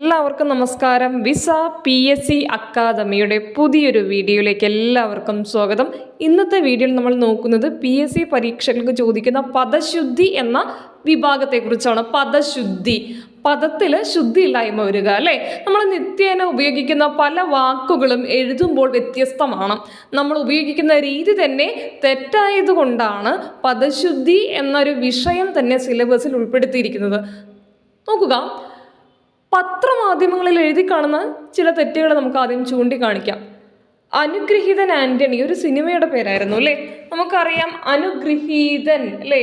എല്ലാവർക്കും നമസ്കാരം. Visa PSC അക്കാദമിയുടെ പുതിയൊരു വീഡിയോയിലേക്ക് എല്ലാവർക്കും സ്വാഗതം. ഇന്നത്തെ വീഡിയോയിൽ നമ്മൾ നോക്കുന്നത് PSC പരീക്ഷകൾക്ക് ചോദിക്കുന്ന പദശുദ്ധി എന്ന വിഭാഗത്തെക്കുറിച്ചാണ്. പദശുദ്ധി, പദത്തിൽ ശുദ്ധിയില്ലായ്മ വരിക അല്ലേ. നമ്മൾ നിത്യേന ഉപയോഗിക്കുന്ന പല വാക്കുകളും എഴുതുമ്പോൾ വ്യത്യസ്തമാണ്. നമ്മൾ ഉപയോഗിക്കുന്ന രീതി തന്നെ തെറ്റായതുകൊണ്ടാണ് പദശുദ്ധി എന്നൊരു വിഷയം തന്നെ സിലബസിൽ ഉൾപ്പെടുത്തിയിരിക്കുന്നത്. നോക്കുക, പത്രമാധ്യമങ്ങളിൽ എഴുതി കാണുന്ന ചില തെറ്റുകൾ നമുക്ക് ആദ്യം ചൂണ്ടിക്കാണിക്കാം. അനുഗ്രഹീതൻ ആന്റണി ഒരു സിനിമയുടെ പേരായിരുന്നു അല്ലേ. നമുക്കറിയാം അനുഗ്രഹീതൻ അല്ലേ.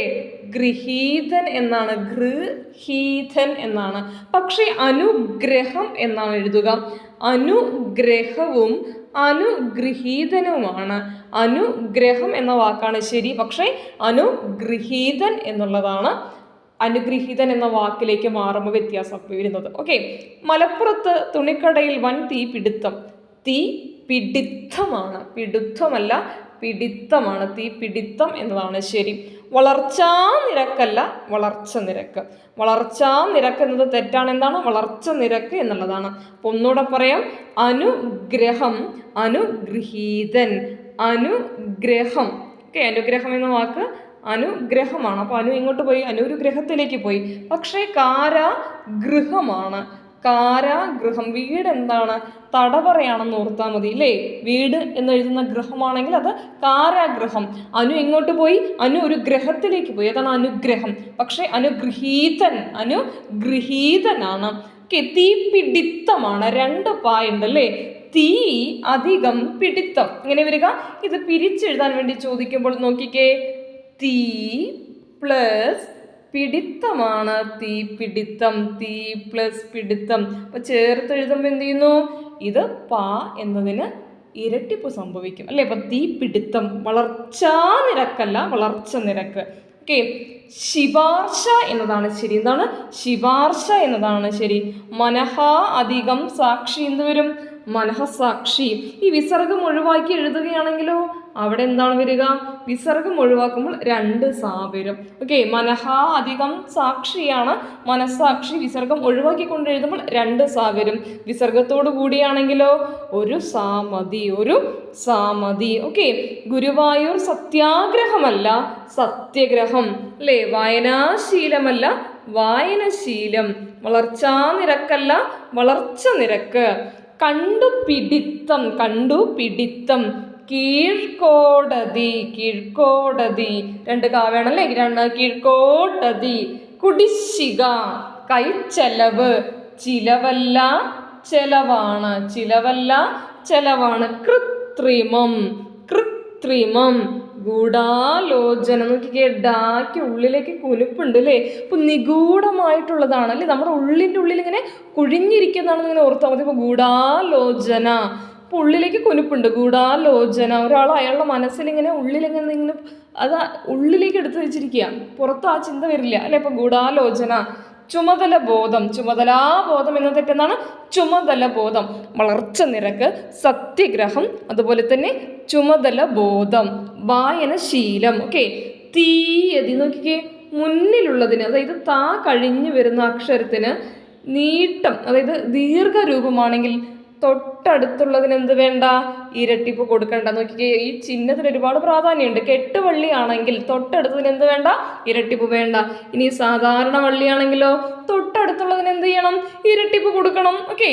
ഗൃഹീതൻ എന്നാണ്, ഗൃഹീതൻ എന്നാണ്. പക്ഷേ അനുഗ്രഹം എന്നാണ് എഴുതുക. അനുഗ്രഹവും അനുഗൃഹീതനുമാണ്. അനുഗ്രഹം എന്ന വാക്കാണ് ശരി, പക്ഷേ അനുഗൃഹീതൻ എന്നുള്ളതാണ് അനുഗ്രഹീതൻ എന്ന വാക്കിലേക്ക് മാറുമ്പോൾ വ്യത്യാസം വരുന്നത്. ഓക്കെ, മലപ്പുറത്ത് തുണിക്കടയിൽ വൻ തീ പിടുത്തം. തീ പിടിത്തമാണ്, പിടുത്തമല്ല പിടിത്തമാണ്. തീ പിടിത്തം എന്നതാണ് ശരി. വളർച്ചാ നിരക്കല്ല വളർച്ച നിരക്ക്. വളർച്ചാ നിരക്ക് എന്നത് തെറ്റാണ്. എന്താണ് വളർച്ച നിരക്ക് എന്നുള്ളതാണ്. അപ്പൊ ഒന്നുകൂടെ പറയാം, അനുഗ്രഹം അനുഗൃഹീതൻ അനുഗ്രഹം. ഓക്കെ, അനുഗ്രഹം എന്ന വാക്ക് അനുഗ്രഹമാണ്. അപ്പോൾ അനു ഇങ്ങോട്ട് പോയി, ഒരു ഗ്രഹത്തിലേക്ക് പോയി. പക്ഷേ കാരാഗൃഹമാണ്. കാരാഗൃഹം, വീട് എന്താണ് തടവറയാണെന്ന് ഓർത്താൽ മതി അല്ലേ. വീട് എന്ന് എഴുതുന്ന ഗൃഹമാണെങ്കിൽ അത് കാരാഗൃഹം. അനു എങ്ങോട്ട് പോയി? അനു ഒരു ഗ്രഹത്തിലേക്ക് പോയി, അതാണ് അനുഗ്രഹം. പക്ഷെ അനുഗൃഹീതൻ അനുഗൃഹീതനാണ്. തീ പിടിത്തമാണ്. രണ്ട് പായുണ്ട് അല്ലേ. തീ അധികം പിടിത്തം ഇങ്ങനെ വരിക. ഇത് പിരിച്ചെഴുതാൻ വേണ്ടി ചോദിക്കുമ്പോൾ നോക്കിക്കേ, തീ പ്ലസ് പിടിത്തമാണ്. തീ പിടിത്തം, തീ പ്ലസ് പിടിത്തം. അപ്പൊ ചേർത്ത് എഴുതുമ്പോൾ എന്ത് ചെയ്യുന്നു? ഇത് പ എന്നതിന് ഇരട്ടിപ്പ് സംഭവിക്കും അല്ലെ. അപ്പൊ തീ പിടിത്തം വളർച്ചാ നിരക്കല്ല വളർച്ച നിരക്ക്. ഓക്കെ, ശിപാർശ എന്നതാണ് ശരി. എന്താണ് ശിപാർശ എന്നതാണ് ശരി. മനഹ അധികം സാക്ഷി എന്ത് വരും? മനഃസാക്ഷി. ഈ വിസർഗം ഒഴിവാക്കി എഴുതുകയാണെങ്കിലോ അവിടെ എന്താണ് വരിക? വിസർഗം ഒഴിവാക്കുമ്പോൾ രണ്ട് സാ വരും. ഓക്കെ, മനഹ അധികം സാക്ഷിയാണ് മനഃസാക്ഷി. വിസർഗം ഒഴിവാക്കിക്കൊണ്ട് എഴുതുമ്പോൾ രണ്ട് സാ വരും. വിസർഗത്തോടു കൂടിയാണെങ്കിലോ ഒരു സാ മതി, ഒരു സാ മതി. ഓക്കെ, ഗുരുവായൂർ സത്യാഗ്രഹമല്ല സത്യഗ്രഹം അല്ലേ. വായനാശീലമല്ല വായനശീലം. വളർച്ചാ നിരക്കല്ല വളർച്ച നിരക്ക്. കണ്ടുപിടിത്തം കണ്ടുപിടിത്തം. കീഴ്ക്കോടതി കീഴ്ക്കോടതി, രണ്ട് കാ വേണമല്ലേ. കീഴ്ക്കോടതി. കുടിശ്ശിക കൈച്ചെലവ്. ചിലവല്ല ചെലവാണ്, ചിലവല്ല ചെലവാണ്. കൃത്രിമം കൃത്രിമം. ഗൂഢാലോചന. നോക്കിക്കേ, ഡാക്ക് ഉള്ളിലേക്ക് കുനുപ്പുണ്ട് അല്ലേ. ഇപ്പൊ നിഗൂഢമായിട്ടുള്ളതാണ് അല്ലേ. നമ്മുടെ ഉള്ളിൻ്റെ ഉള്ളിൽ ഇങ്ങനെ കുഴിഞ്ഞിരിക്കുന്നതാണെന്ന് ഇങ്ങനെ ഓർത്താൽ മതി. ഇപ്പൊ ഗൂഢാലോചന, ഇപ്പൊ ഉള്ളിലേക്ക് കുനുപ്പുണ്ട്. ഗൂഢാലോചന. ഒരാൾ അയാളുടെ മനസ്സിലിങ്ങനെ ഉള്ളിലിങ്ങനെ ഇങ്ങനെ അത് ഉള്ളിലേക്ക് എടുത്തു വെച്ചിരിക്കുക, പുറത്ത് ആ ചിന്ത വരില്ല അല്ലെ. ഇപ്പൊ ഗൂഢാലോചന. ചുമതല ബോധം. ചുമതലാബോധം എന്ന തെറ്റെന്താണ്? ചുമതല ബോധം. വളർച്ച നിരക്ക് സത്യഗ്രഹം, അതുപോലെ തന്നെ ചുമതല ബോധം. വായനശീലം. ഓക്കെ, തീയതി. നോക്കിക്കേ, മുന്നിലുള്ളതിന് അതായത് താ കഴിഞ്ഞു വരുന്ന അക്ഷരത്തിന് നീട്ടം, അതായത് ദീർഘരൂപമാണെങ്കിൽ തൊട്ടടുത്തുള്ളതിന് എന്ത് വേണ്ട? ഇരട്ടിപ്പ് കൊടുക്കണ്ട. നോക്കിക്കേ, ഈ ചിഹ്നത്തിന് ഒരുപാട് പ്രാധാന്യമുണ്ട്. കെട്ട് വള്ളിയാണെങ്കിൽ തൊട്ടടുത്തതിന് എന്ത് വേണ്ട? ഇരട്ടിപ്പ് വേണ്ട. ഇനി സാധാരണ വള്ളിയാണെങ്കിലോ തൊട്ടടുത്തുള്ളതിന് എന്ത് ചെയ്യണം? ഇരട്ടിപ്പ് കൊടുക്കണം. ഓക്കെ,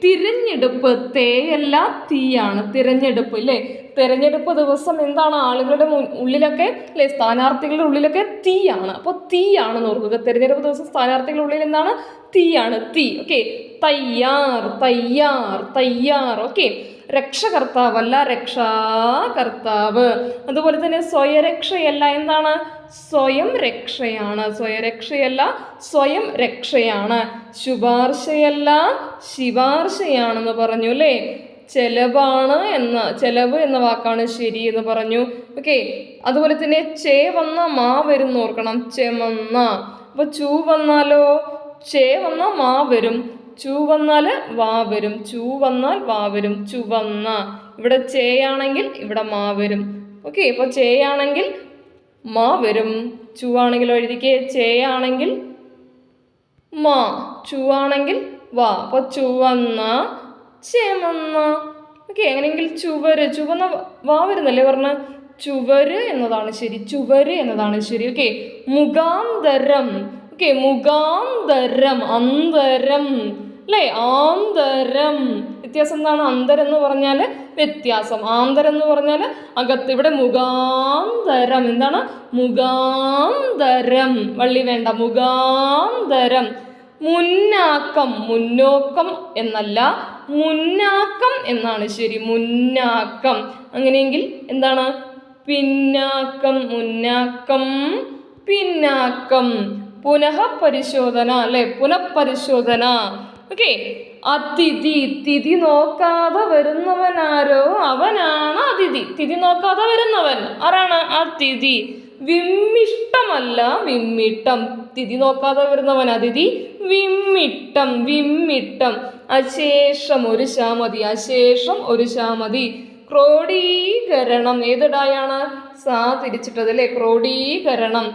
തിരഞ്ഞെടുപ്പ് തേയല്ല തീയാണ്. തിരഞ്ഞെടുപ്പ് അല്ലേ. തിരഞ്ഞെടുപ്പ് ദിവസം എന്താണ് ആളുകളുടെ ഉള്ളിലൊക്കെ അല്ലെ, സ്ഥാനാർത്ഥികളുടെ ഉള്ളിലൊക്കെ തീയാണ്. അപ്പോൾ തീയാണെന്ന് ഓർക്കുക. തിരഞ്ഞെടുപ്പ് ദിവസം സ്ഥാനാർത്ഥികളുടെ ഉള്ളിൽ എന്താണ്? തീയാണ്, തീ. ഓക്കെ, തയ്യാർ തയ്യാർ തയ്യാർ. ഓക്കെ, രക്ഷകർത്താവല്ല രക്ഷാകർത്താവ്. അതുപോലെ തന്നെ സ്വയരക്ഷയല്ല എന്താണ്? സ്വയം രക്ഷയാണ്. സ്വയരക്ഷയല്ല സ്വയം രക്ഷയാണ്. ശുപാർശയല്ല ശിപാർശയാണെന്ന് പറഞ്ഞു അല്ലേ. ചെലവ് എന്ന വാക്കാണ് ശരി എന്ന് പറഞ്ഞു. ഓക്കെ, അതുപോലെ തന്നെ ചേ വന്ന മാ വരും ഓർക്കണം. ചെമന്ന. അപ്പൊ ചൂ വന്നാലോ? ചേ വന്ന മാ വരും. ചൂ വന്നാൽ വാ വരും. ചൂ വന്നാൽ വാ വരും. ചുവന്ന. ഇവിടെ ചേയാണെങ്കിൽ ഇവിടെ മാ വരും. ഓക്കെ, ഇപ്പൊ ചേയാണെങ്കിൽ മാ വരും. ചൂ ആണെങ്കിലോ എഴുതിക്കേ, ചേയാണെങ്കിൽ മാ, ചുവാണെങ്കിൽ വാ. അപ്പോൾ ചുവന്ന ചെമന്ന. ഓക്കെ, അങ്ങനെയെങ്കിൽ ചുവര്, ചുവന്ന വാ വരുന്നല്ലേ പറഞ്ഞ ചുവര് എന്നതാണ് ശരി. ചുവര് എന്നതാണ് ശരി. ഓക്കെ, മുഖാന്തരം. ഓക്കെ, മുഖാന്തരം, അന്തരം അല്ലേ, ആന്തരം. വ്യത്യാസം എന്താണ്? അന്തരം എന്ന് പറഞ്ഞാൽ വ്യത്യാസം, ആന്തരം എന്ന് പറഞ്ഞാൽ അകത്ത്. ഇവിടെ മുഖാന്തരം. എന്താണ്? മുഖാന്തരം. വള്ളി വേണ്ട, മുഖാന്തരം. മുന്നാക്കം, മുന്നോക്കം എന്നല്ല, മുന്നാക്കം എന്നാണ് ശരി. മുന്നാക്കം. അങ്ങനെയെങ്കിൽ എന്താണ്? പിന്നാക്കം. മുന്നാക്കം, പിന്നാക്കം. പുനഃപരിശോധന അല്ലെ, പുനഃപരിശോധന. ഓക്കെ, അതിഥി. തിഥി നോക്കാതെ വരുന്നവനാരോ അവനാണ് അതിഥി. തിഥി നോക്കാതെ വരുന്നവൻ ആരാണ്? അതിഥി. വിമ്മിഷ്ടമല്ല, വിമ്മിട്ടം. തിഥി നോക്കാതെ വരുന്നവൻ അതിഥി. വിമ്മിട്ടം, വിമ്മിട്ടം. അശേഷം ഒരു ശാമതി, അശേഷം ഒരു ശാമതി. ക്രോഡീകരണം. ഏതിടായാണ്? സാ തിരിച്ചിട്ടത് അല്ലേ, ക്രോഡീകരണം.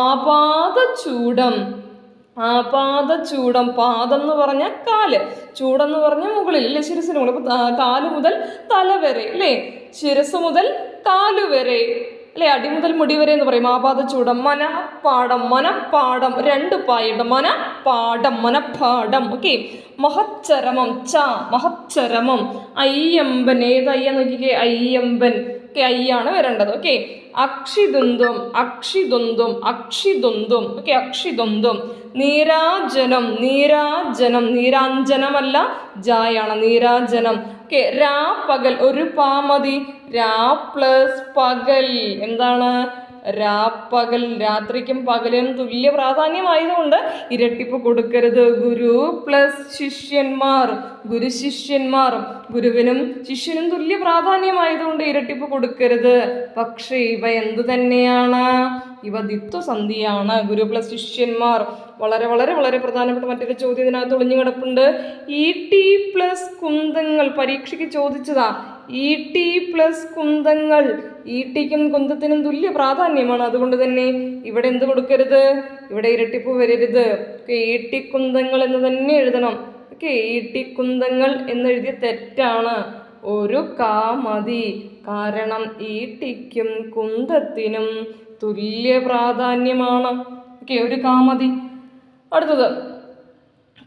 ആപാദചൂഡം, ആപാദചൂഡം. പാദം എന്ന് പറഞ്ഞാൽ കാല്, ചൂടെന്ന് പറഞ്ഞാൽ മുകളിൽ അല്ലേ, ശിരസിന് മുകളിൽ. കാല് മുതൽ തല വരെ അല്ലേ, ശിരസ് മുതൽ കാല് വരെ അല്ലെ, അടി മുതൽ മുടി വരെ എന്ന് പറയും. ആപാദചൂഡം. മനഃപ്പാടം, മനഃപ്പാടം. 2 പായുണ്ട്. മനഃപ്പാടം, മനഃപ്പാടം. ഓക്കെ, മഹച്ചരമം. ച, മഹച്ചരമം. അയ്യമ്പൻ. ഏത് അയ്യ നോക്കിക്കേ? അയ്യമ്പൻ. ഓക്കെ, അയ്യാണ് വരേണ്ടത്. ഓക്കെ, അക്ഷിദ്വന്ദ്വം, അക്ഷിദ്വന്ദ്വം, അക്ഷിദ്വന്ദ്വം. ഓക്കെ, അക്ഷിദ്വന്ദ്വം. നീരാജനം, നീരാജനം. നീരാഞ്ജനമല്ല, ജായാണ്, നീരാജനം. ഓക്കെ, രാ പകൽ. ഒരു പാമതി. രാ പ്ലസ് പകൽ. എന്താണ്? രാപ്പകൽ. രാത്രിക്കും പകലിനും തുല്യ പ്രാധാന്യമായതുകൊണ്ട് ഇരട്ടിപ്പ് കൊടുക്കരുത്. ഗുരു പ്ലസ് ശിഷ്യന്മാർ. ഗുരു ശിഷ്യന്മാർ. ഗുരുവിനും ശിഷ്യനും തുല്യ പ്രാധാന്യമായതുകൊണ്ട് ഇരട്ടിപ്പ് കൊടുക്കരുത്. പക്ഷേ ഇവ എന്തു തന്നെയാണ്? ഇവ ദ്വിത്വസന്ധിയാണ്. ഗുരു പ്ലസ് ശിഷ്യന്മാർ. വളരെ വളരെ വളരെ പ്രധാനപ്പെട്ട മറ്റൊരു ചോദ്യം ഇതിനകത്ത് ഒളിഞ്ഞു കിടപ്പുണ്ട്. ഈട്ടി പ്ലസ് കുന്തങ്ങൾ. പരീക്ഷയ്ക്ക് ചോദിച്ചതാ. ഈട്ടി പ്ലസ് കുന്തങ്ങൾ. ഈട്ടിക്കും കുന്തത്തിനും തുല്യ പ്രാധാന്യമാണ്. അതുകൊണ്ട് തന്നെ ഇവിടെ എന്ത് കൊടുക്കരുത്? ഇവിടെ ഇരട്ടിപ്പ് വരരുത്. ഈട്ടിക്കുന്തങ്ങൾ എന്ന് തന്നെ എഴുതണം. ഓക്കെ, ഈട്ടിക്കുന്തങ്ങൾ എന്നെഴുതിയ തെറ്റാണ്. ഒരു കാ മതി. കാരണം ഈട്ടിക്കും കുന്തത്തിനും തുല്യ പ്രാധാന്യമാണ്. ഓക്കെ, ഒരു കാ മതി. അടുത്തത്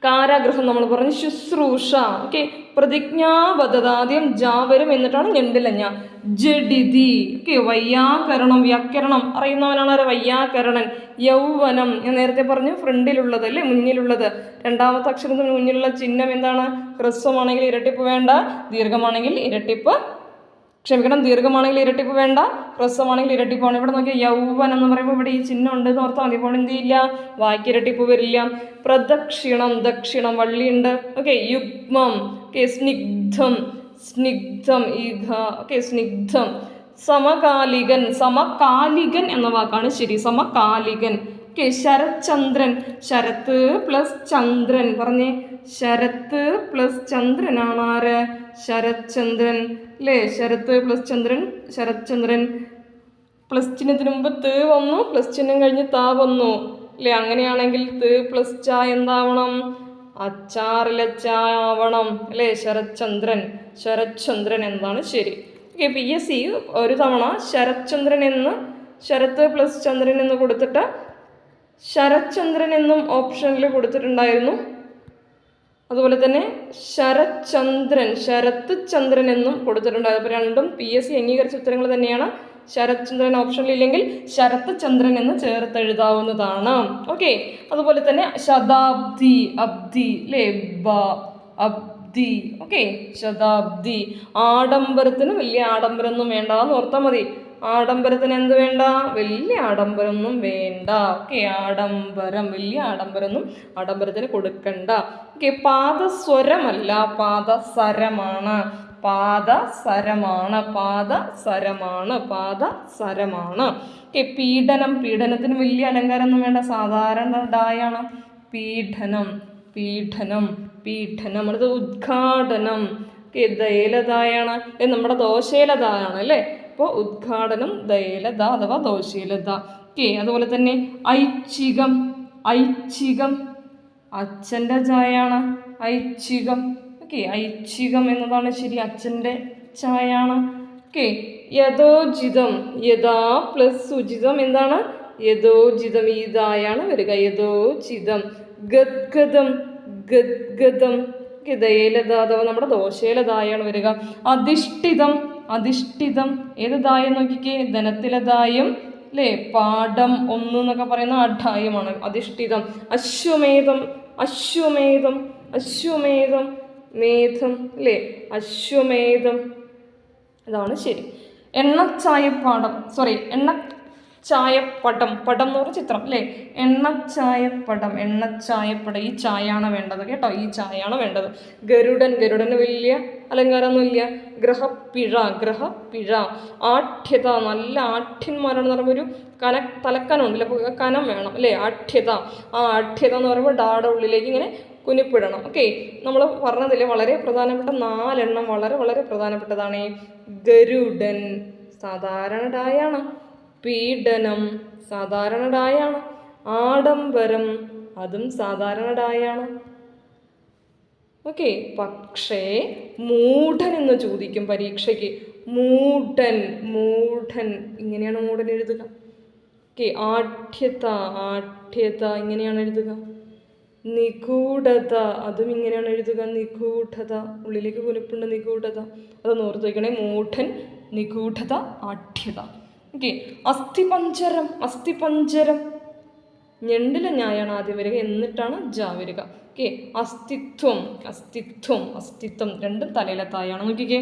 കാരാഗ്രഹം നമ്മൾ പറഞ്ഞു. ശുശ്രൂഷ. ഓക്കെ, പ്രതിജ്ഞാബദ്ധത. ആദ്യം ജാവരും എന്നിട്ടാണ് ഞണ്ടിലഞ്ഞ. ജഡിതി. ഓക്കെ, വയ്യാകരണം. വ്യാകരണം അറിയുന്നവനാണ് ആര്? വയ്യാകരണൻ. യൗവനം. ഞാൻ നേരത്തെ പറഞ്ഞു ഫ്രണ്ടിലുള്ളത് അല്ലേ, മുന്നിലുള്ളത്. രണ്ടാമത്തെ അക്ഷരത്തിന് മുന്നിലുള്ള ചിഹ്നം എന്താണ്? ഹ്രസ്വമാണെങ്കിൽ ഇരട്ടിപ്പ് വേണ്ട, ദീർഘമാണെങ്കിൽ ഇരട്ടിപ്പ് ദീർഘമാണെങ്കിൽ ഇരട്ടിപ്പ് വേണ്ട, ഹ്രസ്വമാണെങ്കിൽ ഇരട്ടിപ്പാണ്. ഇവിടെ നോക്കിയാൽ യൗവനം എന്ന് പറയുമ്പോൾ ഇവിടെ ഈ ചിഹ്നം ഉണ്ട് എന്ന് ഓർത്താൽ മതി. അപ്പോൾ എന്ത് ചെയ്യില്ല? വായിക്ക് ഇരട്ടിപ്പ് വരില്ല. പ്രദക്ഷിണം. ദക്ഷിണം വള്ളിയുണ്ട്. ഓക്കെ, യുഗ്മം. ഓക്കെ, സ്നിഗ്ധം. സ്നിഗ്ധം. ഈഘ. ഓക്കെ, സ്നിഗ്ധം. സമകാലികൻ. സമകാലികൻ എന്ന വാക്കാണ് ശരി. സമകാലികൻ. ഓക്കെ, ശരത്ചന്ദ്രൻ. ശരത്ത് പ്ലസ് ചന്ദ്രൻ. പറഞ്ഞേ, ശരത്ത് പ്ലസ് ചന്ദ്രനാണ് ആര്? ശരത്ചന്ദ്രൻ അല്ലേ. ശരത്ത് പ്ലസ് ചന്ദ്രൻ, ശരത്ചന്ദ്രൻ. പ്ലസ് ചിഹ്നത്തിന് മുമ്പ് ത് വന്നു, പ്ലസ് ചിഹ്നം കഴിഞ്ഞ് താ വന്നു അല്ലേ. അങ്ങനെയാണെങ്കിൽ ത് പ്ലസ് ച എന്താവണം? അച്ചാറിലെ ച ആവണം അല്ലേ. ശരത്ചന്ദ്രൻ. ശരത്ചന്ദ്രൻ എന്താണ് ശരി. ഓക്കെ, PSC ഒരു തവണ ശരത്ചന്ദ്രൻ എന്ന്, ശരത്ത് പ്ലസ് ചന്ദ്രൻ എന്ന് കൊടുത്തിട്ട് ശരത്ചന്ദ്രൻ എന്നും ഓപ്ഷനിൽ കൊടുത്തിട്ടുണ്ടായിരുന്നു. അതുപോലെ തന്നെ ശരത്ചന്ദ്രൻ, ശരത്ത് ചന്ദ്രൻ എന്നും കൊടുത്തിട്ടുണ്ടായിരുന്നു. അപ്പോൾ രണ്ടും PSC അംഗീകരിച്ച ഉത്തരങ്ങൾ തന്നെയാണ്. ശരത്ചന്ദ്രൻ ഓപ്ഷനിലില്ലെങ്കിൽ ശരത്ത് ചന്ദ്രൻ എന്ന് ചേർത്തെഴുതാവുന്നതാണ്. ഓക്കെ, അതുപോലെ തന്നെ ശതാബ്ദി. അബ്ദി അല്ലേ, അബ്ദി. ഓക്കെ, ശതാബ്ദി. ആഡംബരത്തിന് വലിയ ആഡംബരമൊന്നും വേണ്ട എന്ന് ഓർത്താൽ മതി. ആഡംബരത്തിന് എന്ത് വേണ്ട? വലിയ ആഡംബരമൊന്നും വേണ്ട. ഓക്കെ, ആഡംബരം, വലിയ ആഡംബരമൊന്നും ആഡംബരത്തിന് കൊടുക്കണ്ട. ഓക്കെ, പാദസ്വരമല്ല, പാദസരമാണ്. പാദസരമാണ്, പാദസരമാണ്, പാദസരമാണ്. ഓക്കെ, പീഡനം. പീഡനത്തിന് വലിയ അലങ്കാരമൊന്നും വേണ്ട, സാധാരണ ഡായാണ്. പീഡനം, പീഡനം, പീഡനം. അടുത്ത് ഉദ്ഘാടനം. ഓക്കെ, ദയലതായാണ്. നമ്മുടെ ദോശയിലതാണ് അല്ലേ. അപ്പോൾ ഉദ്ഘാടനം, ദയലത അഥവാ ദോശയിലത. ഓക്കെ, അതുപോലെ തന്നെ ഐച്ഛികം. ഐച്ഛികം. അച്ഛൻ്റെ ചായയാണ് ഐച്ഛികം. ഓക്കെ, ഐച്ഛികം എന്നതാണ് ശരി, അച്ഛൻ്റെ ചായയാണ്. ഓക്കെ, യഥോചിതം, യഥാ പ്ലസ് ഉചിതം എന്താണ്? യഥോചിതം, ഈ ദായാണ് വരിക, യഥോചിതം. ഗദ്ഗതം, ഗദ്ഗതം. ദയലത അഥവാ നമ്മുടെ ദോശയിലെ ദായാണ് വരിക. അധിഷ്ഠിതം, അധിഷ്ഠിതം ഏത് ദായം നോക്കിക്കേ, ധനത്തിലെ ദായം അല്ലേ, പാഠം 1 എന്നൊക്കെ പറയുന്ന അഠായമാണ് അധിഷ്ഠിതം. അശ്വമേധം, അശ്വമേധം, അശ്വമേധം, മേധം അല്ലേ, അശ്വമേധം, ഇതാണ് ശരി. എണ്ണച്ചായപ്പാടം, എണ്ണച്ചായപ്പടം, പടം എന്ന് പറഞ്ഞ ചിത്രം അല്ലേ, എണ്ണച്ചായപ്പടം, എണ്ണച്ചായപ്പടം, ഈ ചായയാണ് വേണ്ടത് കേട്ടോ, ഈ ചായയാണ് വേണ്ടത്. ഗരുഡൻ, ഗരുഡന് വലിയ അലങ്കാരമൊന്നുമില്ല. ഗ്രഹപ്പിഴ, ഗ്രഹപ്പിഴ. ആഠ്യത, നല്ല ആഠ്യന്മാരാണെന്ന് പറയുമ്പോൾ ഒരു തലക്കനുണ്ടല്ലോ, കനം വേണം അല്ലേ, ആഠ്യത. ആ ആഠ്യത എന്ന് പറയുമ്പോൾ ഡായുടെ ഉള്ളിലേക്ക് ഇങ്ങനെ കുനിപ്പിടണം. ഓക്കെ, നമ്മൾ പറഞ്ഞതിൽ വളരെ പ്രധാനപ്പെട്ട 4 എണ്ണം വളരെ വളരെ പ്രധാനപ്പെട്ടതാണ്. ഗരുഡൻ സാധാരണ ഡായാണ്, പീഡനം സാധാരണ ഡായാണ്, ആഡംബരം അതും സാധാരണ ഡായാണ്. ഓക്കെ, പക്ഷേ മൂഢൻ എന്ന് ചോദിക്കും പരീക്ഷയ്ക്ക്. മൂഢൻ, മൂഢൻ ഇങ്ങനെയാണ് മൂഢൻ എഴുതുക. ഓക്കെ, ആഠ്യത, ആഠ്യത ഇങ്ങനെയാണ് എഴുതുക. നിഗൂഢത അതും ഇങ്ങനെയാണ് എഴുതുക, നിഗൂഢത, ഉള്ളിലേക്ക് കുനിപ്പുണ്ട്, നിഗൂഢത. അതൊന്ന് ഓർത്ത് വയ്ക്കണേ, മൂഢൻ, നിഗൂഢത, ആഠ്യത. ഓക്കെ, അസ്ഥിപഞ്ജരം, അസ്ഥിപഞ്ജരം ഞണ്ടിലെ ഞായാണ് ആദ്യം വരിക, എന്നിട്ടാണ് ജ വരിക. ഓക്കെ, അസ്തിത്വം, അസ്തിത്വം, അസ്തിത്വം രണ്ടും തലയിലെ തായാണ്. നോക്കിക്കേ,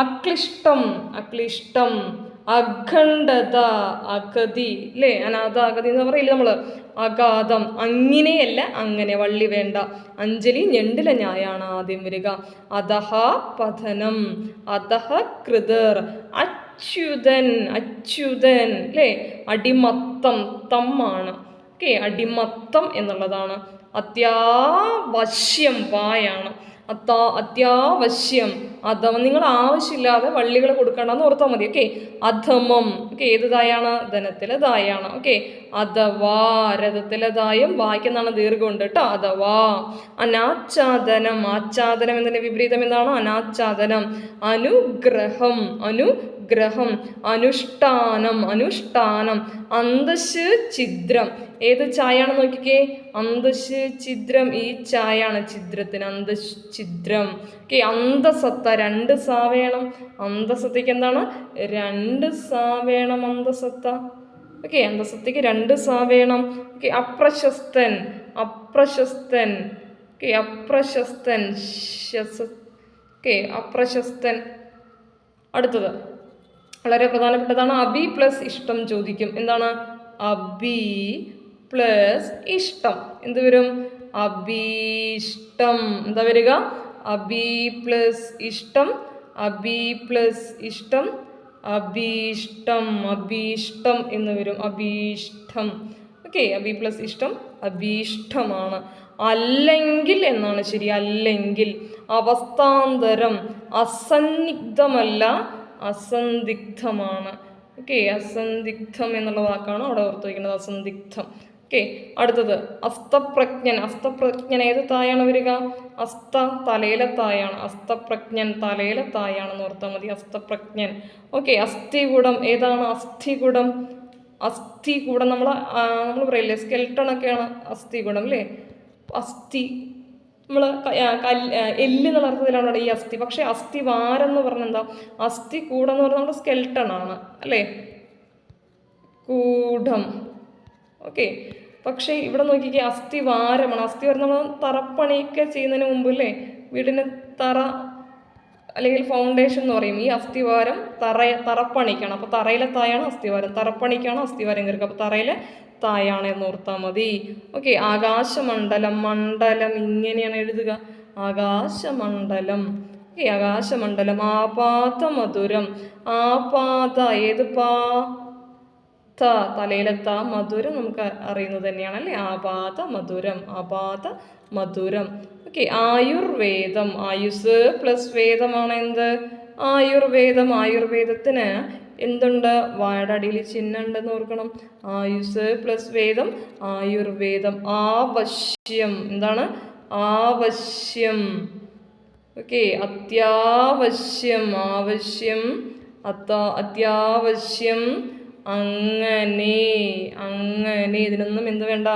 അക്ലിഷ്ടം, അക്ലിഷ്ടം, അഖണ്ഡത, അഗതി അല്ലേ, അനാഥ അഗതി എന്ന് പറയില്ലേ നമ്മൾ, അഗാധം, അങ്ങനെയല്ല അങ്ങനെ, വള്ളി വേണ്ട. അഞ്ജലി ഞണ്ടിലെ ഞായാണ് ആദ്യം വരിക. അധഹ പതനം, അധഹ കൃതർ, അച്യുതൻ, അച്യുതൻ അല്ലേ, അടിമത്തം, തമ്മാണ്. ഓക്കെ, അടിമത്തം എന്നുള്ളതാണ്. അത്യാവശ്യം, വായാണ്. അത്യാവശ്യം, അധമം, നിങ്ങൾ ആവശ്യമില്ലാതെ വള്ളികൾ കൊടുക്കണ്ടെന്ന് ഓർത്താൽ മതി. ഓക്കെ, അധമം. ഓക്കെ, ഏത് ദായാണ്? ധനത്തിലെ ദായാണ്. ഓക്കെ, അഥവാ, രഥത്തിലെ ദായം വായിക്കുന്നതാണ് ദീർഘമുണ്ട് കേട്ടോ, അഥവാ. അനാച്ഛാദനം, ആച്ഛാദനം എന്നതിൻ്റെ വിപരീതം എന്താണ്? അനാച്ഛാദനം. അനുഗ്രഹം, അനുഗ്രഹം, അനുഷ്ഠാനം, അനുഷ്ഠാനം. അന്തശ് ഛിദ്രം, ഏത് ചായയാണ് നോക്കിക്കേ, അന്തശ് ഛിദ്രം, ഈ ചായയാണ് ഛിദ്രത്തിന്, അന്തശ് ഛിദ്രം. ഓക്കെ, അന്തസത്ത, 2 സാ വേണം. അന്തസത്തയ്ക്ക് എന്താണ്? 2 സാ വേണം, അന്തസത്ത. ഓക്കെ, അന്തസത്തയ്ക്ക് 2 സാ വേണം. ഓക്കെ, അപ്രശസ്തൻ, അപ്രശസ്തൻ. ഓക്കെ, അപ്രശസ്തൻ, ഓക്കെ, അപ്രശസ്തൻ. അടുത്തത് വളരെ പ്രധാനപ്പെട്ടതാണ്, അഭി പ്ലസ് ഇഷ്ടം ചോദിക്കും. എന്താണ്? അഭി പ്ലസ് ഇഷ്ടം എന്ത് വരും? അഭീഷ്ടം. എന്താ വരിക? അഭി പ്ലസ് ഇഷ്ടം, അഭി പ്ലസ് ഇഷ്ടം, അഭീഷ്ടം, അഭീഷ്ടം എന്ന് വരും, അഭീഷ്ടം. ഓക്കെ, അഭി പ്ലസ് ഇഷ്ടം അഭീഷ്ടമാണ്. അല്ലെങ്കിൽ എന്നാണ് ശരി, അല്ലെങ്കിൽ. അവസ്ഥാന്തരം, അസന്നിഗ്ധമല്ല, അസന്ദിഗ്ധമാണ്. ഓക്കെ, അസന്ദിഗ്ധം എന്നുള്ള വാക്കാണ് അവിടെ ഓർത്ത് വയ്ക്കുന്നത്, അസന്ദിഗ്ധം. ഓക്കെ, അടുത്തത് അസ്തപ്രജ്ഞൻ. അസ്തപ്രജ്ഞൻ ഏത് തായാണ് വരിക? അസ്ത, തലയിലെ തായാണ്. അസ്തപ്രജ്ഞൻ തലയിലെ തായാണെന്ന് ഓർത്താൽ മതി, അസ്തപ്രജ്ഞൻ. ഓക്കെ, അസ്ഥികൂടം ഏതാണ്? അസ്ഥികൂടം, അസ്ഥികൂടം നമ്മൾ പറയില്ലേ, സ്കെൽട്ടൺ ഒക്കെയാണ് അസ്ഥികൂടം അല്ലേ. അസ്ഥി നമ്മൾ എല്ല് എന്നുള്ള അർത്ഥത്തിലാണ് ഈ അസ്ഥി. പക്ഷേ അസ്ഥിവാരം എന്ന് പറഞ്ഞാൽ എന്താ? അസ്ഥി കൂടം എന്ന് പറഞ്ഞാൽ നമ്മുടെ സ്കെൽട്ടൺ ആണ് അല്ലേ, കൂടം. ഓക്കെ, പക്ഷേ ഇവിടെ നോക്കിക്കേ, അസ്ഥിവാരമാണ്. അസ്ഥിവാരം നമ്മൾ തറപ്പണിയൊക്കെ ചെയ്യുന്നതിന് മുമ്പ് അല്ലേ, വീടിന് തറ അല്ലെങ്കിൽ ഫൗണ്ടേഷൻ എന്ന് പറയും. ഈ അസ്ഥിവാരം തറപ്പണിക്കാണ്. അപ്പോൾ തറയിലെ തായാണ് അസ്ഥിവാരം, തറപ്പണിക്കാണ് അസ്ഥിവാരം കയറുക. അപ്പോൾ തറയിലെ തായാണ് എന്ന് ഓർത്താൽ മതി. ഓക്കെ, ആകാശമണ്ഡലം. മണ്ഡലം ഇങ്ങനെയാണ് എഴുതുക, ആകാശമണ്ഡലം. ഓക്കെ, ആകാശമണ്ഡലം. ആപാത മധുരം. ആപാത ഏത് പാ? ത, തലയിലെ ത. മധുരം നമുക്ക് അറിയുന്നത് തന്നെയാണ് അല്ലേ, ആപാത മധുരം, ആപാത മധുരം. ഓക്കെ, ആയുർവേദം. ആയുസ് പ്ലസ് വേദമാണ് എന്ത്? ആയുർവേദം. ആയുർവേദത്തിന് എന്തുണ്ട്? വായുടെ അടിയിൽ ചിഹ്നം ഉണ്ടെന്ന് ഓർക്കണം. ആയുസ് പ്ലസ് വേദം ആയുർവേദം. ആവശ്യം എന്താണ്? ആവശ്യം. ഓക്കെ, അത്യാവശ്യം, ആവശ്യം, അത്യാവശ്യം, അങ്ങനെ, അങ്ങനെ. ഇതിനൊന്നും എന്ത് വേണ്ട?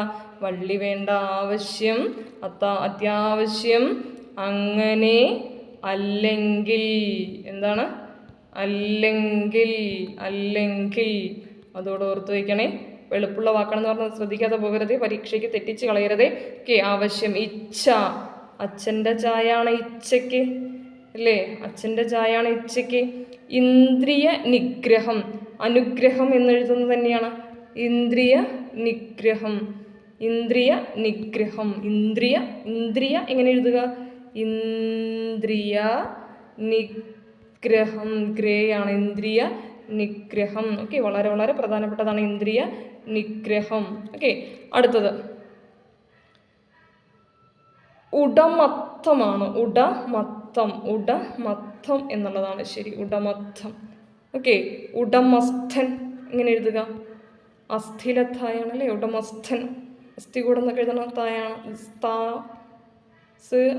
വള്ളി വേണ്ട. ആവശ്യം, അത്യാവശ്യം, അങ്ങനെ, അല്ലെങ്കിൽ. എന്താണ്? അല്ലെങ്കിൽ, അല്ലെങ്കിൽ. അതോടെ ഓർത്ത് വയ്ക്കണേ. എളുപ്പമുള്ള വാക്കാണെന്ന് പറഞ്ഞാൽ ശ്രദ്ധിക്കാതെ പോകരുത്, പരീക്ഷയ്ക്ക് തെറ്റിച്ച് കളയരുതേ. ഓക്കെ, ആവശ്യം. ഇച്ഛ, അച്ഛൻ്റെ ചായയാണ് ഇച്ഛയ്ക്ക് അല്ലേ? അച്ഛൻ്റെ ചായയാണ് ഇച്ഛയ്ക്ക്. ഇന്ദ്രിയ നിഗ്രഹം, അനുഗ്രഹം എന്നെഴുതുന്നത് തന്നെയാണ്. ഇന്ദ്രിയ നിഗ്രഹം, ഇന്ദ്രിയ നിഗ്രഹം. ഇന്ദ്രിയ എങ്ങനെ എഴുതുക? ഇന്ദ്രിയ നിഗ്രഹം. ഗ്രേയാണ് ഇന്ദ്രിയ നിഗ്രഹം. ഓക്കെ, വളരെ വളരെ പ്രധാനപ്പെട്ടതാണ് ഇന്ദ്രിയ നിഗ്രഹം. ഓക്കെ, അടുത്തത് ഉടമത്തമാണ്. ഉടമത്തം എന്നുള്ളതാണ് ശരി. ഉടമത്തം. ഓക്കെ, ഉടമസ്ഥൻ എങ്ങനെ എഴുതുക? അസ്ഥിലത്തായാണ് അല്ലേ? ഉടമസ്ഥൻ. അസ്ഥി കൂടെന്നൊക്കെ എഴുതണ തായാണ്.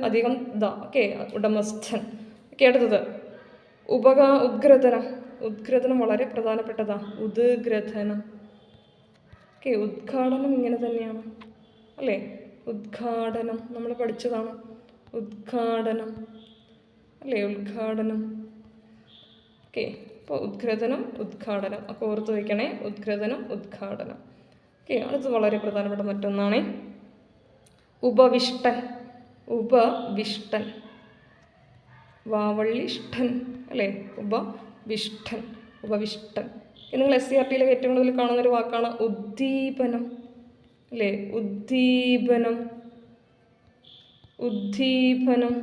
അധികം ദ. ഓക്കെ, ഉടമസ്ഥൻ. ഓക്കെ, അടുത്തത് ഉദ്ഗ്രഥനം. ഉദ്ഗ്രഥനം വളരെ പ്രധാനപ്പെട്ടതാ. ഉദ്ഗ്രഥനം. ഓക്കെ, ഉദ്ഘാടനം ഇങ്ങനെ തന്നെയാണ് അല്ലേ? ഉദ്ഘാടനം നമ്മൾ പഠിച്ചതാണ്. ഉദ്ഘാടനം അല്ലേ? ഉദ്ഘാടനം. ഓക്കെ, അപ്പോൾ ഉദ്ഗ്രഥനം, ഉദ്ഘാടനം ഒക്കെ ഓർത്ത് വയ്ക്കണേ. ഉദ്ഗ്രഥനം, ഉദ്ഘാടനം. ഓക്കെ, അടുത്ത് വളരെ പ്രധാനപ്പെട്ട മറ്റൊന്നാണ് ഉപവിഷ്ടൻ. ഉപവിഷ്ടൻ, വാവള്ളിഷ്ടൻ അല്ലേ? ഉപവിഷ്ടൻ, ഉപവിഷ്ടൻ. നിങ്ങൾ SCERTയിലെ ഏറ്റവും കൂടുതൽ കാണുന്നൊരു വാക്കാണ് ഉദ്ദീപനം അല്ലേ? ഉദ്ദീപനം, ഉദ്ദീപനം,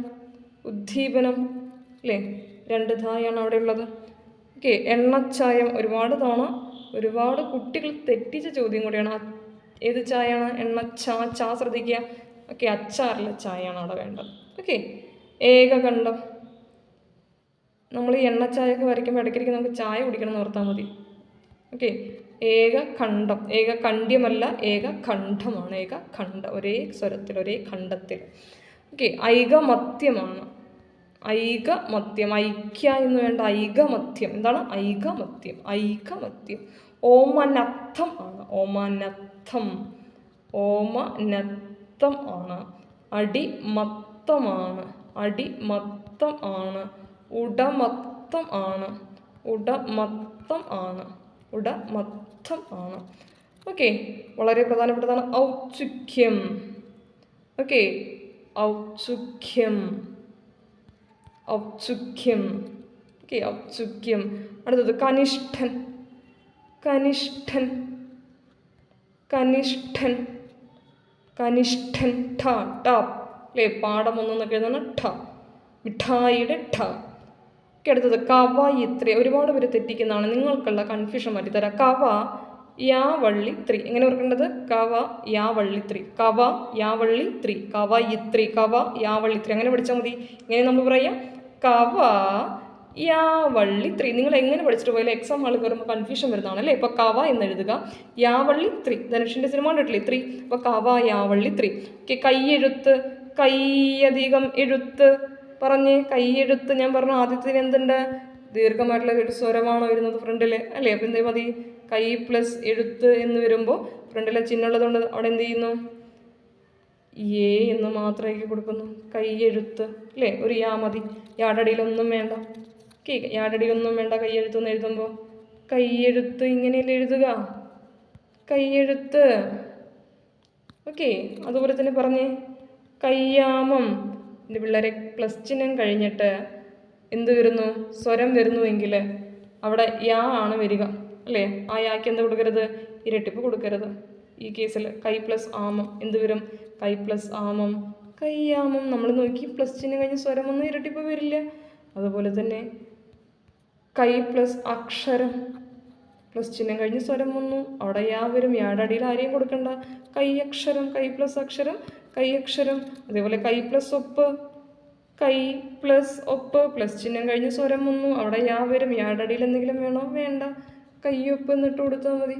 ഉദ്ദീപനം അല്ലേ? 2 ധായാണ് അവിടെ ഉള്ളത്. ഓക്കെ, എണ്ണച്ചായം. ഒരുപാട് തവണ ഒരുപാട് കുട്ടികൾ തെറ്റിച്ച ചോദ്യം കൂടിയാണ്. ഏത് ചായയാണ്? ചാ ശ്രദ്ധിക്കുക. ഓക്കെ, അച്ചാറിലെ ചായയാണ് അവിടെ വേണ്ടത്. ഓക്കെ, ഏകകണ്ഠം. നമ്മൾ ഈ എണ്ണച്ചായൊക്കെ വരയ്ക്കുമ്പോൾ ഇടയ്ക്കിടയ്ക്ക് നമുക്ക് ചായ കുടിക്കണം എന്ന് ഓർത്താൽ മതി. ഓക്കെ, ഏകകണ്ഠം. ഏകകണ്ഠ്യമല്ല, ഏകകണ്ഠമാണ്. ഏകകണ്ഠം, ഒരേ സ്വരത്തിൽ, ഒരേ ഖണ്ഡത്തിൽ. ഓക്കെ, ഐകമത്യമാണ്. ഐകമത്യം, ഐക്യ എന്ന് വേണ്ട, ഐകമത്യം. എന്താണ്? ഐകമത്യം, ഐകമത്യം. ഓമനത്തം ആണ്. ഓമനത്തം, ഓമനത്തം ആണ്. അടിമത്തമാണ്, അടിമത്തം ആണ്. ഉടമത്തം ആണ്, ഉടമത്തം ആണ്, ഉടമത്തം ആണ്. ഓക്കെ, വളരെ പ്രധാനപ്പെട്ടതാണ് ഔത്സുക്യം. ഓക്കെ, ഔത്സുക്യം, ഔത്സുക്യം. ഓക്കെ, ഔത്സുക്യം. അടുത്തത് കനിഷ്ഠൻ. കനിഷ്ഠൻ, കനിഷ്ഠൻ, കനിഷ്ഠൻ. ഠ, ട അല്ലേ? പാഠം 1 എന്നൊക്കെ എഴുതുന്ന ഠ, മിഠായിയുടെ ഠ. ഓക്കെ, അടുത്തത് കവയിത്രി. ഒരുപാട് പേര് തെറ്റിക്കുന്നതാണ്. നിങ്ങൾക്കുള്ള കൺഫ്യൂഷൻ മാറ്റിത്തരാം. കവ യാ വള്ളി ത്രി. എങ്ങനെ ഓർക്കേണ്ടത്? കവ യാ വള്ളി ത്രി, കവ യാ വള്ളി ത്രി, കവയിത്രി, കവ യാ വള്ളി ത്രി. അങ്ങനെ പഠിച്ചാൽ മതി. ഇങ്ങനെ നമ്മൾ പറയാം കവ യാ വള്ളി ത്രി. നിങ്ങൾ എങ്ങനെ പഠിച്ചിട്ട് പോയാലും എക്സാം ഹാളിൽ വരുമ്പോൾ കൺഫ്യൂഷൻ വരുന്നതാണ് അല്ലേ? ഇപ്പോൾ കവ എന്ന് എഴുതുക, യാ വള്ളി ത്രി. ധനുഷിൻ്റെ സിനിമ കണ്ടിട്ടില്ലേ? ത്രി. അപ്പോൾ കവ യാ വള്ളി ത്രി. ഓക്കെ, കൈയെഴുത്ത്. കൈയധികം എഴുത്ത്. പറഞ്ഞേ, കൈയെഴുത്ത്. ഞാൻ പറഞ്ഞു ആദ്യത്തിന് എന്തുണ്ട്? ദീർഘമായിട്ടുള്ള ഒരു സ്വരമാണോ വരുന്നത് ഫ്രണ്ടിൽ അല്ലേ? അപ്പോൾ എന്ത് മതി? കൈ പ്ലസ് എഴുത്ത് എന്ന് വരുമ്പോൾ ഫ്രണ്ടിലെ ചിഹ്നമുള്ളതുകൊണ്ട് അവിടെ എന്ത് ചെയ്യുന്നു? എ എന്ന് മാത്രമേ കൊടുക്കുന്നു. കൈയെഴുത്ത് അല്ലേ? ഒരു യാ മതി. യാടടിയിലൊന്നും വേണ്ട. ഓക്കെ, യാടടിയിലൊന്നും വേണ്ട കൈയെഴുത്തെന്ന് എഴുതുമ്പോൾ. കൈയെഴുത്ത് ഇങ്ങനെയല്ലേ എഴുതുക? കൈയെഴുത്ത്. ഓക്കെ, അതുപോലെ തന്നെ പറഞ്ഞേ കയ്യാമം. എൻ്റെ പിള്ളേരെ പ്ലസ് ചിഹ്നം കഴിഞ്ഞിട്ട് എന്ത് വരുന്നു? സ്വരം വരുന്നുവെങ്കിൽ അവിടെ യാ ആണ് വരിക അല്ലേ? ആ യാക്ക് എന്ത് കൊടുക്കരുത്? ഇരട്ടിപ്പ് കൊടുക്കരുത്. ഈ കേസിൽ കൈ പ്ലസ് ആമം എന്ത് വരും? കൈ പ്ലസ് ആമം, കയ്യാമം. നമ്മൾ നോക്കി പ്ലസ് ചിഹ്നം കഴിഞ്ഞ് സ്വരം ഒന്നും ഇരട്ടിപ്പ് വരില്ല. അതുപോലെ തന്നെ കൈ പ്ലസ് അക്ഷരം, പ്ലസ് ചിഹ്നം കഴിഞ്ഞ് സ്വരം വന്നു, അവിടെ യാ വരും. യാടെ അടിയിൽ ആരെയും കൊടുക്കണ്ട. കൈ അക്ഷരം, കൈ പ്ലസ് അക്ഷരം, കൈ അക്ഷരം. അതേപോലെ കൈ പ്ലസ് ഒപ്പ്, കൈ പ്ലസ് ഒപ്പ് പ്ലസ് ചിഹ്നം കഴിഞ്ഞ് സ്വരം വന്നു. അവിടെ യാ വരും. യായുടെ അടിയിൽ എന്തെങ്കിലും വേണോ? വേണ്ട. കയ്യൊപ്പ് എന്നിട്ട് കൊടുത്താൽ മതി.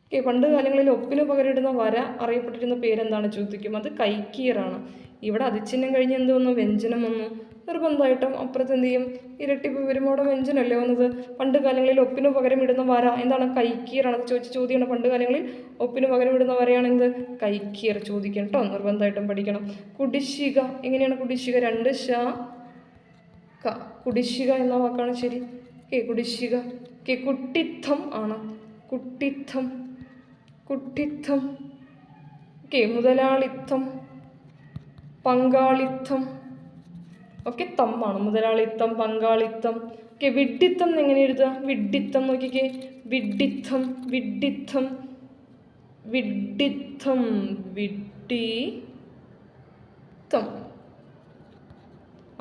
ഓക്കെ, പണ്ട് കാലങ്ങളിൽ ഒപ്പിന് പകരം ഇടുന്ന വര അറിയപ്പെട്ടിരുന്ന പേരെന്താണ് ചോദിക്കും. അത് കൈക്കീറാണ്. ഇവിടെ അതിച്ചിഹ്നം കഴിഞ്ഞ് എന്ത് വന്നു? വ്യഞ്ജനം വന്നു. നിർബന്ധമായിട്ടും അപ്പുറത്ത് എന്ത് ചെയ്യും? ഇരട്ടിപ്പ് വരുമ്പോൾ അവിടെ വ്യഞ്ജനമല്ലേ വന്നത്. പണ്ട് കാലങ്ങളിൽ ഒപ്പിന് പകരം ഇടുന്ന വര എന്താണ്? കൈക്കീറാണ്. അത് ചോദിച്ച ചോദ്യമാണ്. പണ്ട് കാലങ്ങളിൽ ഒപ്പിന് പകരം ഇടുന്ന വരയാണ് എന്ത്? കൈക്കീർ. ചോദിക്കണം കേട്ടോ, നിർബന്ധമായിട്ടും പഠിക്കണം. കുടിശ്ശിക. എങ്ങനെയാണ് കുടിശ്ശിക? 2 ശ ക. കുടിശ്ശിക എന്ന വാക്കാണ് ശരി. ഓക്കെ, കുടിശ്ശിക. ഓക്കെ, കുട്ടിത്തം ആണ്. കുട്ടിത്തം. കുട്ടിത്തം. ഓക്കെ, മുതലാളിത്തം, പങ്കാളിത്തം. ഓക്കെ, തമ്മാണ്. മുതലാളിത്തം, പങ്കാളിത്തം. ഓക്കെ, വിഡ്ഢിത്തം എങ്ങനെ എഴുതുക? വിഡ്ഢിത്തം നോക്കിക്കേ. വിഡ്ഢിത്തം, വിഡ്ഢിത്തം, വിഡ്ഢിത്തം, വിഡ്ഢിത്തം.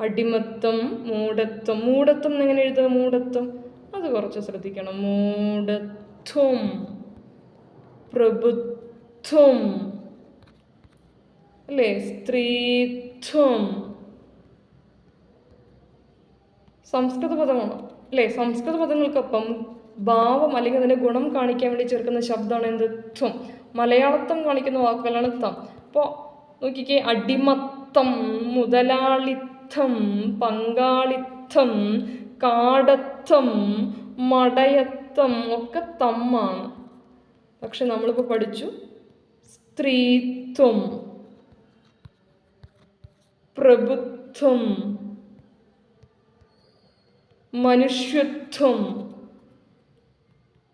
അടിമത്തം, മൂഢത്വം. മൂഢത്വം എങ്ങനെ എഴുതുക? മൂഢത്വം. അത് കുറച്ച് ശ്രദ്ധിക്കണം. മൂഢത്വം, പ്രഭുത്വം, അല്ലേ? സ്ത്രീത്വം. സംസ്കൃത പദമാണ് അല്ലേ? സംസ്കൃത പദങ്ങൾക്കൊപ്പം ഭാവം അല്ലെങ്കിൽ അതിൻ്റെ ഗുണം കാണിക്കാൻ വേണ്ടി ചേർക്കുന്ന ശബ്ദമാണ് എന്ത്? ത്വം. മലയാളത്വം കാണിക്കുന്ന വാക്കുകളാണ് തം. അപ്പോൾ നോക്കിക്കേ, അടിമത്തം, മുതലാളിത്തം, പങ്കാളിത്തം, കാടത്തം, മടയത്തം ഒക്കെ തമ്മാണ്. പക്ഷെ നമ്മളിപ്പോൾ പഠിച്ചു സ്ത്രീത്വം, പ്രഭുത്വം, മനുഷ്യത്വം,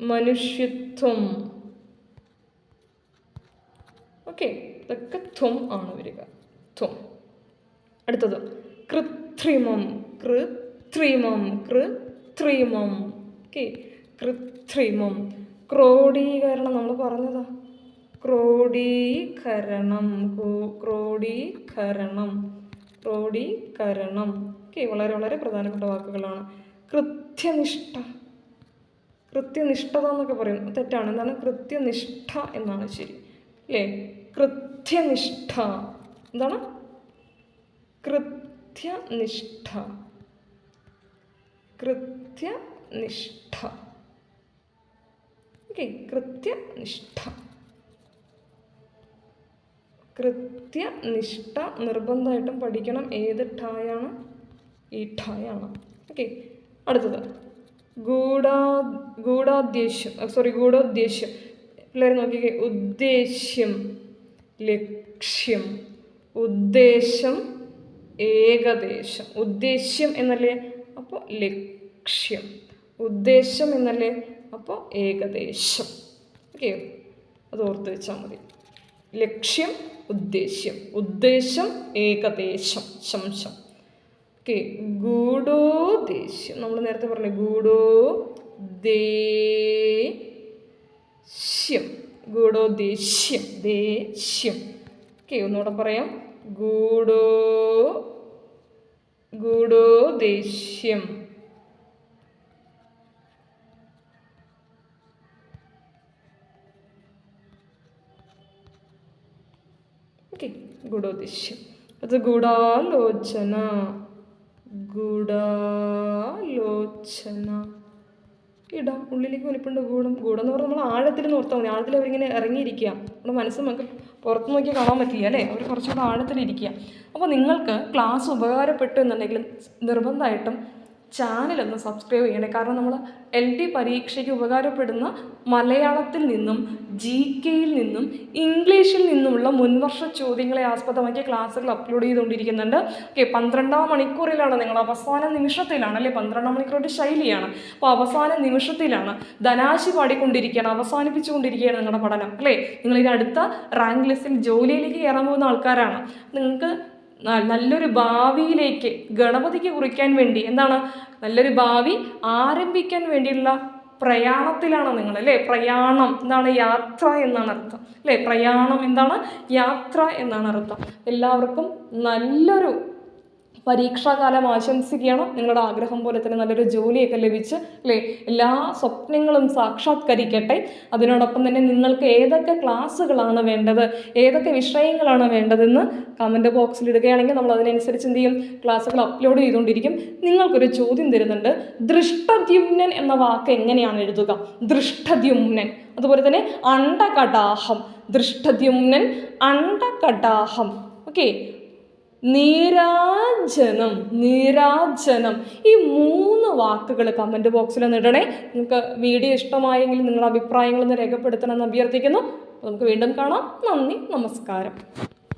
മനുഷ്യത്വം. ഓക്കെ, ഇതൊക്കെ ത്വം ആണ് വരിക. ത്വം. അടുത്തത് കൃത്രിമം. കൃത്രിമം, കൃത്രിമം. ഓക്കെ, കൃത്രിമം. ക്രോഡീകരണം നമ്മൾ പറഞ്ഞതാ. ക്രോഡീകരണം, ക്രോഡീകരണം, ക്രോഡീകരണം. ഓക്കെ, വളരെ വളരെ പ്രധാനപ്പെട്ട വാക്കുകളാണ്. കൃത്യനിഷ്ഠ. കൃത്യനിഷ്ഠത എന്നൊക്കെ പറയും, തെറ്റാണ്. എന്താണ്? കൃത്യനിഷ്ഠ എന്നാണ് ശരി, അല്ലേ? കൃത്യനിഷ്ഠ. എന്താണ്? കൃത്യനിഷ്ഠ, കൃത്യനിഷ്ഠ. ഓക്കെ, കൃത്യനിഷ്ഠ. കൃത്യനിഷ്ഠ നിർബന്ധമായിട്ടും പഠിക്കണം. ഏത് ഠായാണ്? ഈ ഠായാണ്. ഓക്കെ, അടുത്തത് ഗൂഢോദ്ദേശ്യം. ഗൂഢോദ്ദേശ്യം. പിള്ളേർ നോക്കിക്കേ. ഉദ്ദേശ്യം, ലക്ഷ്യം. ഉദ്ദേശം, ഏകദേശം. ഉദ്ദേശ്യം എന്നല്ലേ, അപ്പോൾ ലക്ഷ്യം. ഉദ്ദേശം എന്നല്ലേ, അപ്പോൾ ഏകദേശം. ഓക്കെ, അത് ഓർത്ത് വെച്ചാൽ മതി. ലക്ഷ്യം, ഉദ്ദേശ്യം. ഉദ്ദേശം, ഏകദേശം, ശംശം. ഓക്കെ, ഗൂഢോദ്ദേശ്യം. നമ്മൾ നേരത്തെ പറഞ്ഞു ഗൂഢോദ്ദേശ്യം, ഗൂഢോദ്ദേശ്യം, ദേശ്യം. ഓക്കെ, ഒന്നുകൂടെ പറയാം. ഗൂഢോദ്ദേശ്യം. ഓക്കെ, ഗൂഢോദ്ദേശ്യം. അത് ഗൂഢാലോചന. ഗൂഢാലോചന. ഇടാം, ഉള്ളിലേക്ക് വലിപ്പുണ്ട്. ഗൂഢം. ഗൂഢം എന്ന് പറഞ്ഞാൽ നമ്മൾ ആഴത്തിൽ നോർത്താൽ മതി. ആഴത്തിൽ അവരിങ്ങനെ ഇറങ്ങിയിരിക്കുക. നമ്മുടെ മനസ്സ് നമുക്ക് പുറത്ത് നോക്കി കാണാൻ പറ്റില്ല, അല്ലേ? അവർ കുറച്ചുകൂടെ ആഴത്തിലിരിക്കുക. അപ്പോൾ നിങ്ങൾക്ക് ക്ലാസ് ഉപകാരപ്പെട്ടു എന്നുണ്ടെങ്കിൽ നിർബന്ധമായിട്ടും ചാനലൊന്ന് സബ്സ്ക്രൈബ് ചെയ്യണേ. കാരണം നമ്മൾ LD പരീക്ഷയ്ക്ക് ഉപകാരപ്പെടുന്ന മലയാളത്തിൽ നിന്നും GK നിന്നും ഇംഗ്ലീഷിൽ നിന്നുമുള്ള മുൻവർഷ ചോദ്യങ്ങളെ ആസ്പദമാക്കിയ ക്ലാസ്സുകൾ അപ്ലോഡ് ചെയ്തുകൊണ്ടിരിക്കുന്നുണ്ട്. ഓക്കെ, 12-ാം മണിക്കൂറിലാണ് നിങ്ങൾ. അവസാന നിമിഷത്തിലാണ്, അല്ലേ? 12-ാം മണിക്കൂർ ഒരു ശൈലിയാണ്. അപ്പോൾ അവസാന നിമിഷത്തിലാണ്. ധനാശി പാടിക്കൊണ്ടിരിക്കുകയാണ്, അവസാനിപ്പിച്ചുകൊണ്ടിരിക്കുകയാണ് നിങ്ങളുടെ പഠനം, അല്ലേ? നിങ്ങളിത് അടുത്ത റാങ്ക് ലിസ്റ്റിൽ ജോലിയിലേക്ക് കയറാൻ പോകുന്ന ആൾക്കാരാണ്. നിങ്ങൾക്ക് നല്ലൊരു ഭാവിയിലേക്ക് ഗണപതിക്ക് കുറിക്കാൻ വേണ്ടി എന്താണ് നല്ലൊരു ഭാവി ആരംഭിക്കാൻ വേണ്ടിയുള്ള പ്രയാണത്തിലാണ് നിങ്ങൾ, അല്ലേ? പ്രയാണം എന്താണ്? യാത്ര എന്നാണ് അർത്ഥം, അല്ലേ? പ്രയാണം എന്താണ്? യാത്ര എന്നാണ് അർത്ഥം. എല്ലാവർക്കും നല്ലൊരു പരീക്ഷാകാലം ആശംസിക്കുകയാണ്. നിങ്ങളുടെ ആഗ്രഹം പോലെ തന്നെ നല്ലൊരു ജോലിയൊക്കെ ലഭിച്ച് അല്ലേ എല്ലാ സ്വപ്നങ്ങളും സാക്ഷാത്കരിക്കട്ടെ. അതിനോടൊപ്പം തന്നെ നിങ്ങൾക്ക് ഏതൊക്കെ ക്ലാസ്സുകളാണ് വേണ്ടത്, ഏതൊക്കെ വിഷയങ്ങളാണ് വേണ്ടതെന്ന് കമൻറ്റ് ബോക്സിൽ ഇടുകയാണെങ്കിൽ നമ്മൾ അതിനനുസരിച്ച് എന്ത് ചെയ്യും, ക്ലാസ്സുകൾ അപ്ലോഡ് ചെയ്തുകൊണ്ടിരിക്കും. നിങ്ങൾക്കൊരു ചോദ്യം തരുന്നുണ്ട്, ദൃഷ്ടദ്യുമ്നൻ എന്ന വാക്ക് എങ്ങനെയാണ് എഴുതുക? ദൃഷ്ടദ്യുമ്നൻ. അതുപോലെ തന്നെ അണ്ഡകടാഹം, ദൃഷ്ടദ്യുമ്നൻ അണ്ഡകടാഹം. ഓക്കെ, നീരാജനം, നീരാജനം. ഈ 3 വാക്കുകൾ കമൻറ്റ് ബോക്സിൽ ഒന്ന് ഇടണേ. നിങ്ങൾക്ക് വീഡിയോ ഇഷ്ടമായെങ്കിൽ നിങ്ങളുടെ അഭിപ്രായങ്ങളൊന്ന് രേഖപ്പെടുത്തണമെന്ന് അഭ്യർത്ഥിക്കുന്നു. നമുക്ക് വീണ്ടും കാണാം. നന്ദി, നമസ്കാരം.